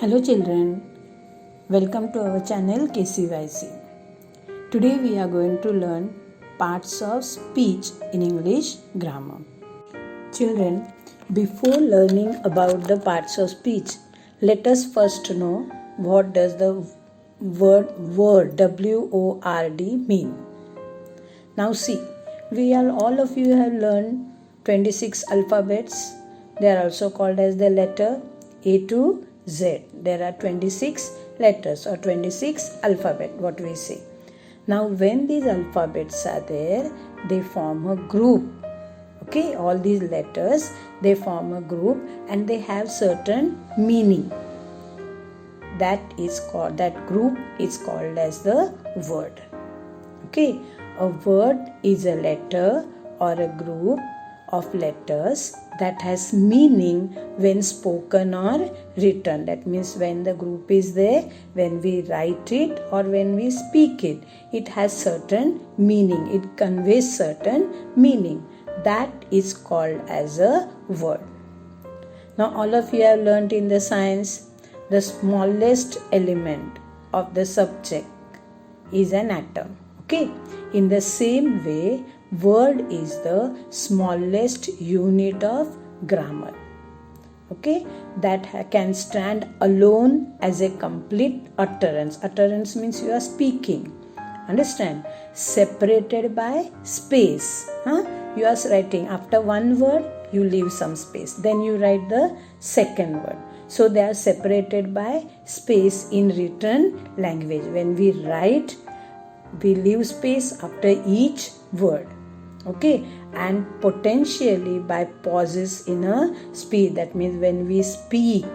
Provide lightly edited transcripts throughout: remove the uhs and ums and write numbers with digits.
Hello children, welcome to our channel KCYC. Today we are going to learn parts of speech in English grammar. Children, before learning about the parts of speech, let us first know what does the word W-O-R-D mean. Now see, all of you have learned 26 alphabets. They are also called as the letter A to Z. There are 26 letters or 26 alphabet, what we say. Now when these alphabets are there, they form a group. Okay, all these letters, they form a group and they have certain meaning. That group is called as the word. Okay, a word is a letter or a group of letters that has meaning when spoken or written. That means when the group is there, when we write it or when we speak it, it has certain meaning. It conveys certain meaning. That is called as a word. Now all of you have learnt in the science, the smallest element of the subject is an atom. Okay. In the same way, word is the smallest unit of grammar. Okay, that can stand alone as a complete utterance. Utterance means you are speaking. Understand? Separated by space. You are writing after one word, you leave some space. Then you write the second word. So they are separated by space in written language. When we write, we leave space after each word. Okay, and potentially by pauses in a speech. That means when we speak,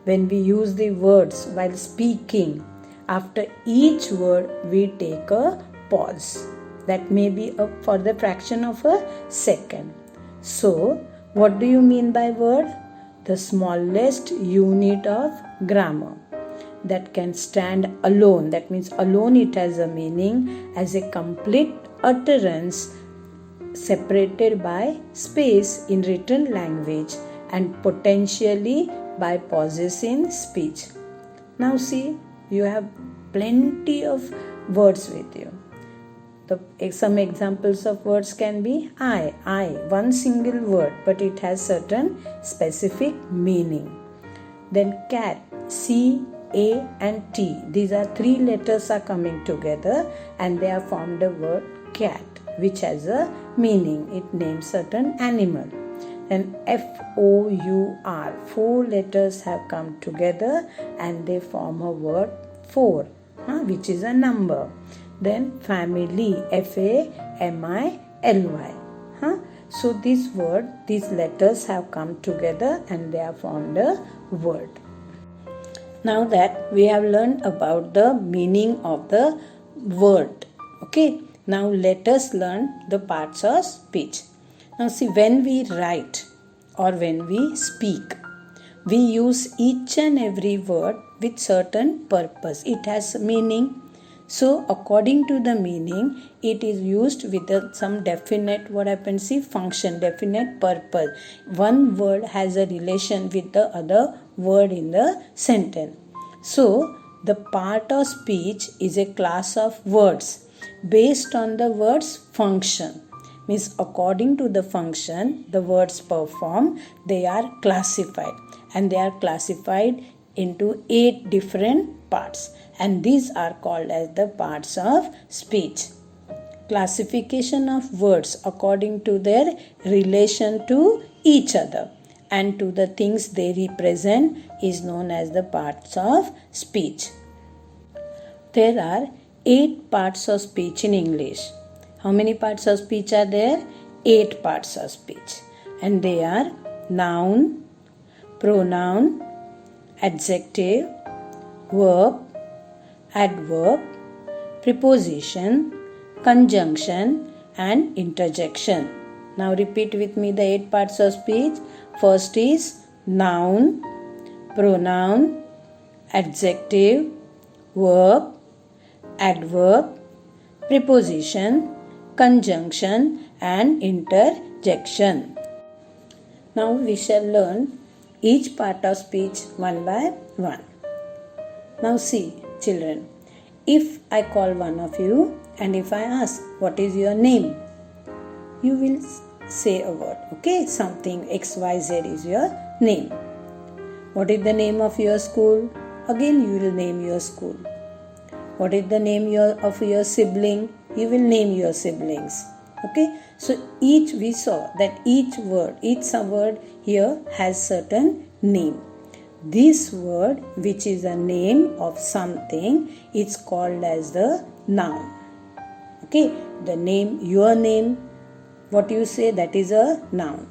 when we use the words while speaking, after each word we take a pause. That may be for the fraction of a second. So, what do you mean by word? The smallest unit of grammar that can stand alone. That means alone it has a meaning as a complete utterance separated by space in written language and potentially by pauses in speech. Now see, you have plenty of words with you. Some examples of words can be I, one single word, but it has certain specific meaning. Then cat, C, A and T. These are three letters are coming together and they have formed the word cat, which has a meaning. It names certain animal. And F-O-U-R. Four letters have come together and they form a word four, which is a number. Then family, F-A-M-I-L-Y. So these letters have come together and they have formed a word. Now that we have learned about the meaning of the word. Okay. Now let us learn the parts of speech. Now see, when we write or when we speak, we use each and every word with certain purpose. It has meaning. So according to the meaning, it is used with some definite function, definite purpose. One word has a relation with the other word in the sentence. So the part of speech is a class of words based on the word's function. Means according to the function the words perform, they are classified. And they are classified into 8 different parts. And these are called as the parts of speech. Classification of words according to their relation to each other and to the things they represent is known as the parts of speech. There are 8 parts of speech in English. How many parts of speech are there? 8 parts of speech. And they are noun, pronoun, adjective, verb, adverb, preposition, conjunction and interjection. Now repeat with me the 8 parts of speech. First is noun, pronoun, adjective, verb, adverb, preposition, conjunction and interjection. Now we shall learn each part of speech one by one. Now see, children, if I call one of you and if I ask, what is your name? You will say a word, okay? Something XYZ is your name. What is the name of your school? Again, you will name your school. What is the name of your sibling? You will name your siblings. Okay? So we saw that each word here has certain name. This word, which is a name of something, is called as the noun. Okay? The name, your name, what you say, that is a noun.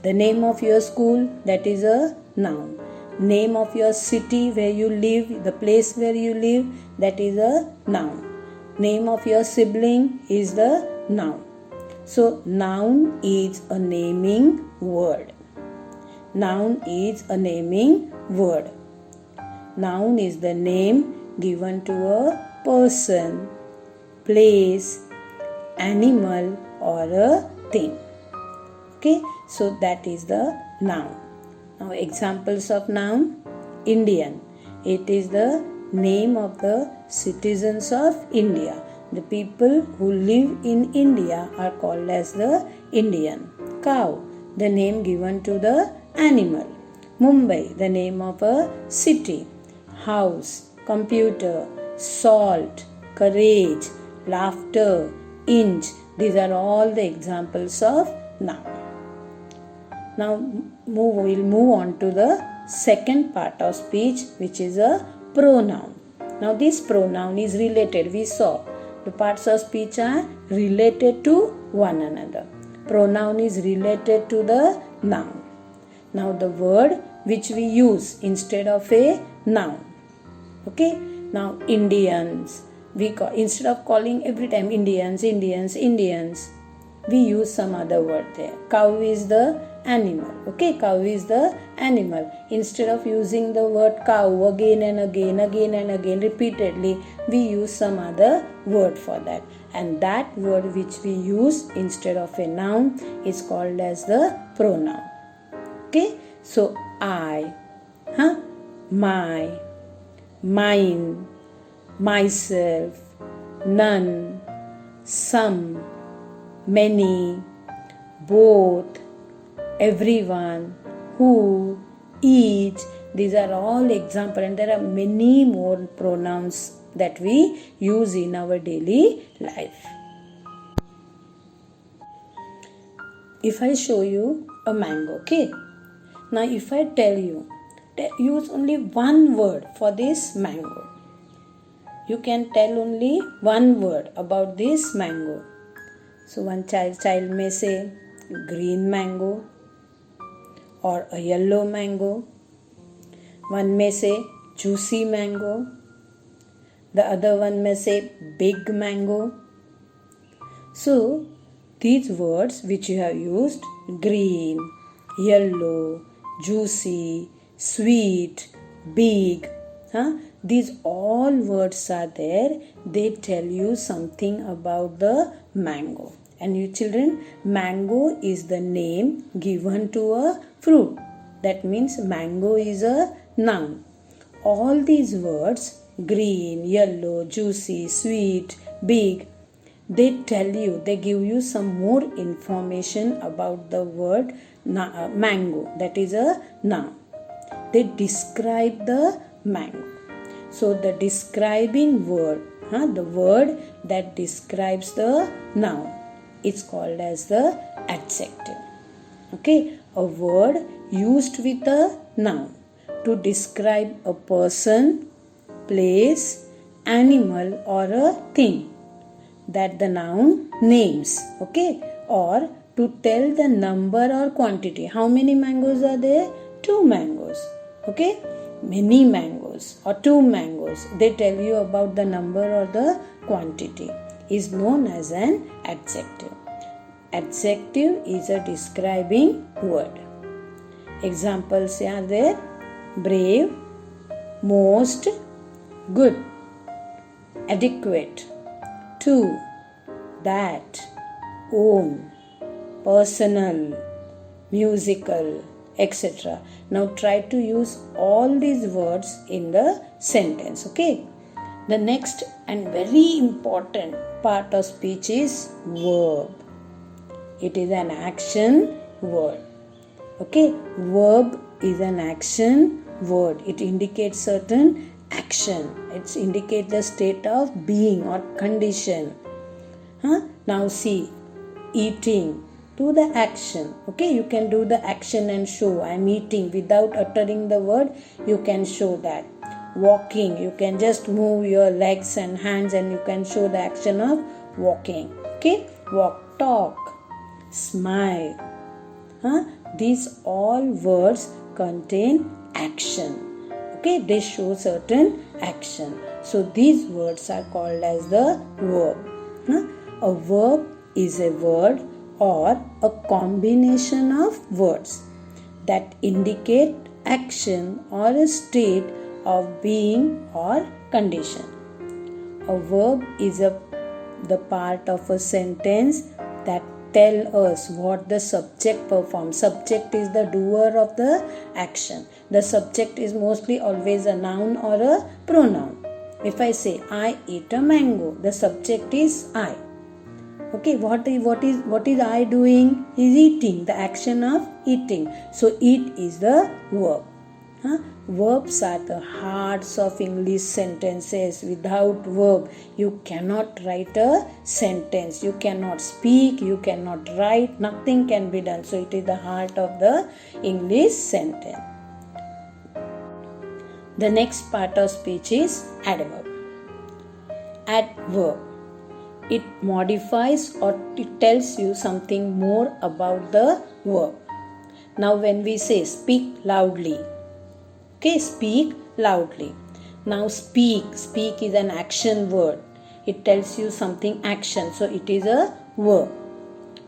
The name of your school, that is a noun. Name of your city where you live, the place where you live, that is a noun. Name of your sibling is the noun. So, noun is a naming word. Noun is a naming word. Noun is the name given to a person, place, animal, or a thing. Okay, so that is the noun. Now, examples of noun: Indian. It is the name of the citizens of India. The people who live in India are called as the Indian. Cow, the name given to the animal. Mumbai, the name of a city. House, computer, salt, courage, laughter, inch. These are all the examples of noun. Now we'll move on to the second part of speech, which is a pronoun. Now this pronoun is related. We saw the parts of speech are related to one another. Pronoun is related to the noun. Now the word which we use instead of a noun. Okay. Now Indians. Instead of calling every time Indians, we use some other word there. Cow is the animal. Okay, cow is the animal. Instead of using the word cow again and again repeatedly, we use some other word for that. And that word which we use instead of a noun is called as the pronoun. Okay, so I, my, mine, myself, none, some, many, both, everyone, who, each. These are all examples, and there are many more pronouns that we use in our daily life. If I show you a mango, okay? Now if I tell you, use only one word for this mango. You can tell only one word about this mango. So one child may say green mango or a yellow mango. One may say juicy mango. The other one may say big mango. So these words which you have used, green, yellow, juicy, sweet, big, these all words are there. They tell you something about the mango. And you children, mango is the name given to a fruit. That means mango is a noun. All these words, green, yellow, juicy, sweet, big, they give you some more information about the word mango. That is a noun. They describe the mango. So the describing word, the word that describes the noun, it's called as the adjective. Okay, a word used with a noun to describe a person, place, animal, or a thing that the noun names. Okay, or to tell the number or quantity. How many mangoes are there? 2 mangoes. Okay, many mangoes or 2 mangoes. They tell you about the number or the quantity. Is known as an adjective. Adjective is a describing word. Examples are there: brave, most, good, adequate, to, that, own, personal, musical, etc. Now try to use all these words in the sentence. Okay. The next and very important part of speech is verb. It is an action word. Okay, verb is an action word. It indicates certain action. It indicates the state of being or condition. Now see, eating. Do the action. Okay, you can do the action and show. I am eating. Without uttering the word, you can show that. Walking. You can just move your legs and hands and you can show the action of walking. Okay, walk, talk, smile. These all words contain action. Okay, they show certain action. So these words are called as the verb. A verb is a word or a combination of words that indicate action or a state of being or condition. A verb is the part of a sentence that tell us what the subject performs. Subject is the doer of the action. The subject is mostly always a noun or a pronoun. If I say I eat a mango, the subject is I. Okay, what is I doing? Is eating, the action of eating. So eat is the verb. Verbs are the hearts of English sentences. Without verb, you cannot write a sentence. You cannot speak, you cannot write, nothing can be done. So it is the heart of the English sentence. The next part of speech is adverb. Adverb. It modifies or it tells you something more about the verb. Now when we say speak loudly. Okay, speak loudly. Now speak is an action word. It tells you something action. So it is a verb.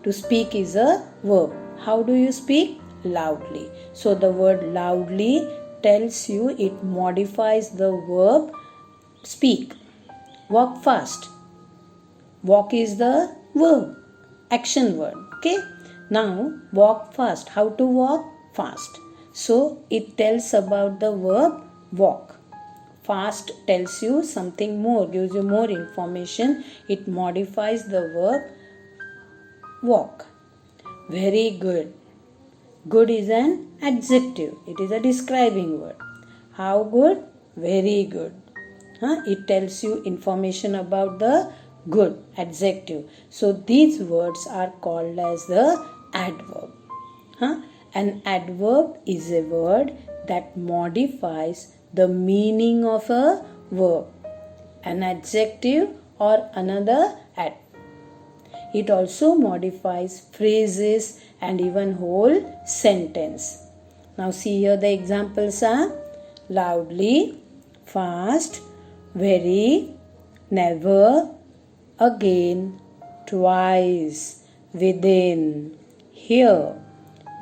To speak is a verb. How do you speak? Loudly. So the word loudly tells you, it modifies the verb speak. Walk fast. Walk is the verb, action word. Okay. Now walk fast. How to walk? Fast. So it tells about the verb walk. Fast tells you something more, gives you more information. It modifies the verb walk. Very good. Good is an adjective. It is a describing word. How good? Very good. It tells you information about the good, adjective. So these words are called as the adverb. An adverb is a word that modifies the meaning of a verb, an adjective or another adverb. It also modifies phrases and even whole sentence. Now see here the examples are loudly, fast, very, never, again, twice, within, here,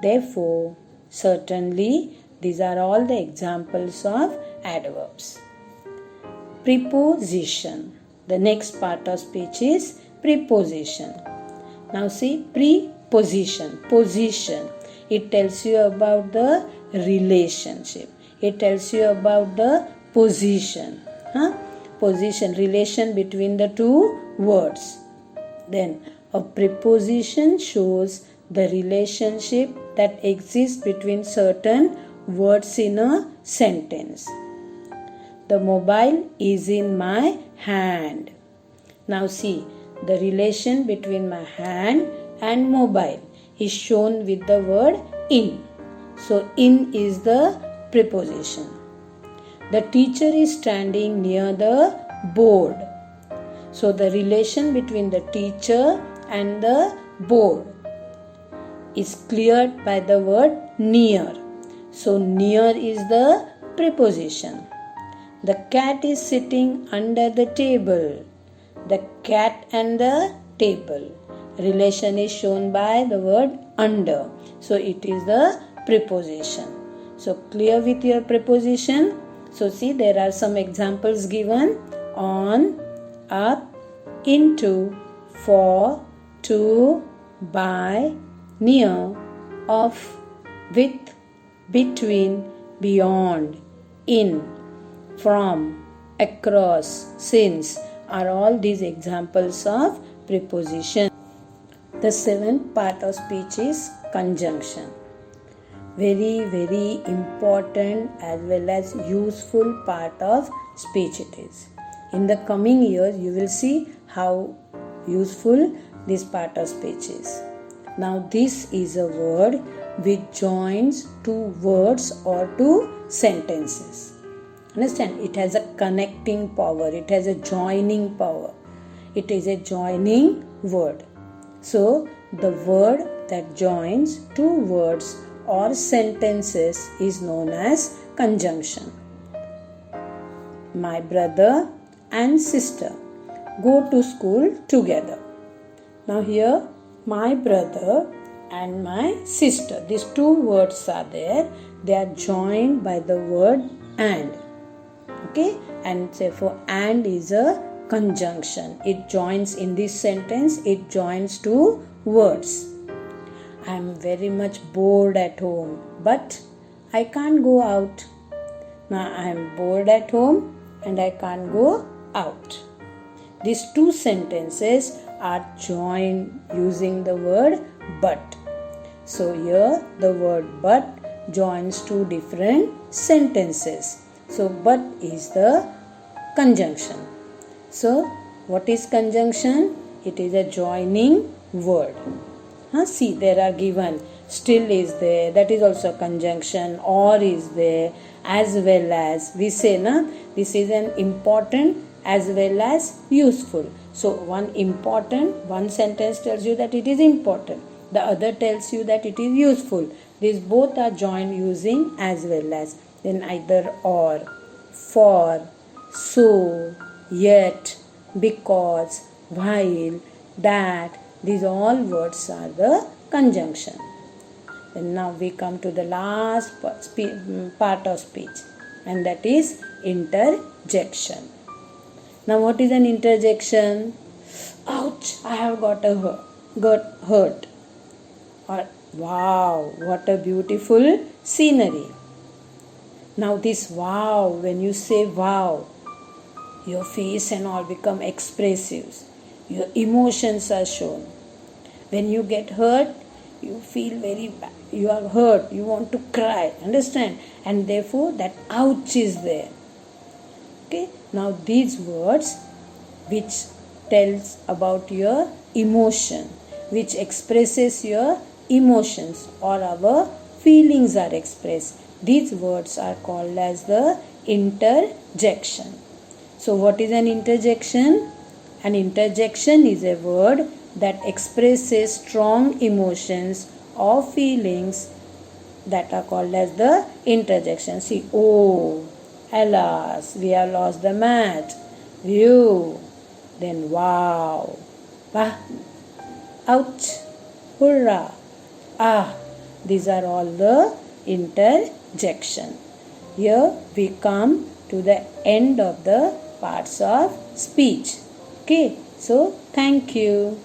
therefore, certainly. These are all the examples of adverbs. Preposition. The next part of speech is preposition. Now see, preposition, position. It tells you about the relationship. It tells you about the position. Position, relation between the two words. Then a preposition shows the relationship that exists between certain words in a sentence. The mobile is in my hand. Now see, the relation between my hand and mobile is shown with the word in. So in is the preposition. The teacher is standing near the board. So the relation between the teacher and the board is cleared by the word near. So near is the preposition. The cat is sitting under the table. The cat and the table. Relation is shown by the word under. So it is the preposition. So clear with your preposition. So see, there are some examples given: on, up, into, for, to, by, near, of, with, between, beyond, in, from, across, since are all these examples of preposition. The seventh part of speech is conjunction. Very, very important as well as useful part of speech it is. In the coming years, you will see how useful this part of speech is. Now, this is a word which joins two words or two sentences. Understand? It has a connecting power. It has a joining power. It is a joining word. So, the word that joins two words or sentences is known as conjunction. My brother and sister go to school together. Now here, my brother and my sister, these two words are there. They are joined by the word and. Okay, and therefore and is a conjunction. It joins in this sentence, it joins two words. I am very much bored at home, but I can't go out. Now I am bored at home and I can't go out. These two sentences are joined using the word but. So here the word but joins two different sentences. So but is the conjunction. So what is conjunction? It is a joining word. See, there are given still is there, that is also conjunction, or is there, as well as. We say this is an important as well as useful. So one sentence tells you that it is important, the other tells you that it is useful. These both are joined using as well as. Then either or, for, so, yet, because, while, that, these all words are the conjunction. And now we come to the last part of speech, and that is interjection. Now what is an interjection? Ouch, I have got hurt. Or wow, what a beautiful scenery. Now this wow, when you say wow, your face and all become expressive. Your emotions are shown. When you get hurt, you feel very bad. You are hurt. You want to cry. Understand? And therefore that ouch is there. Okay. Now these words which tells about your emotion, which expresses your emotions or our feelings are expressed. These words are called as the interjection. So what is an interjection? An interjection is a word that expresses strong emotions or feelings that are called as the interjection. See, oh, alas, we have lost the match. View, then wow, bah, ouch, hurrah, ah. These are all the interjection. Here we come to the end of the parts of speech. Okay, so thank you.